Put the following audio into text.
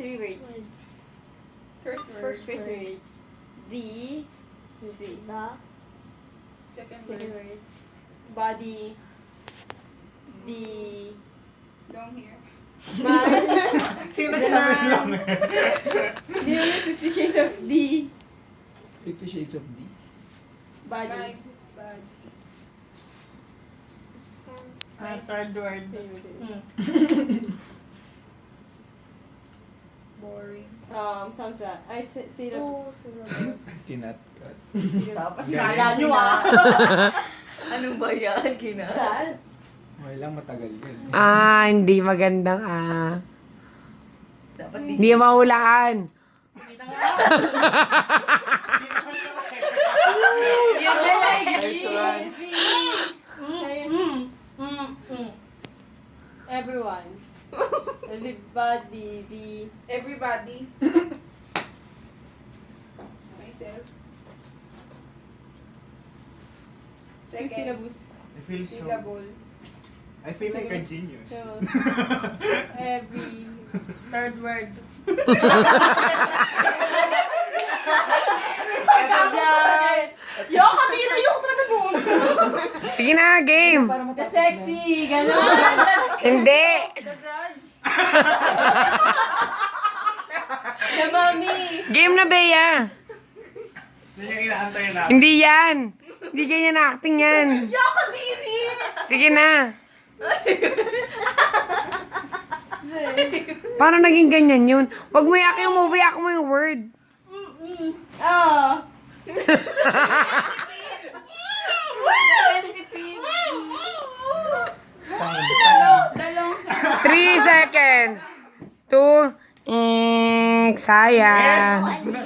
Three words. First word. First words. The. Second Second word. word. Body. The. Long hair. Man. Sino nagsabi ng long hair? Hindi naman 50 Shades of the. 50 Shades of D. Body. Body. Third word. Boring. Sounds that. I syllable. Kinat-kat. Dapat Galing. kala nyo Ano ba yan? Sad. Okay lang, matagal yun. Hindi magandang Dapat Hindi mahulaan. Yun na lang. Nice one. Everyone. The body. The. Everybody. Myself. Two Second. syllables. I feel so... Syllable. I feel like a genius. So, every. Third word. Yoko, dito! Yoko talaga nun! Sige na, game. The sexy. Ganon. Hindi. The grudge. The mommy. Game na, Bea. Hindi niya inaantay na. Hindi yan. Hindi ganyan na acting yan. Yoko, diri! Sige na. Paano naging ganyan yun? Huwag mo yak yung movie, yak mo yung word. Oh. Centipede. Dalong. 3 seconds. 2. Sayang.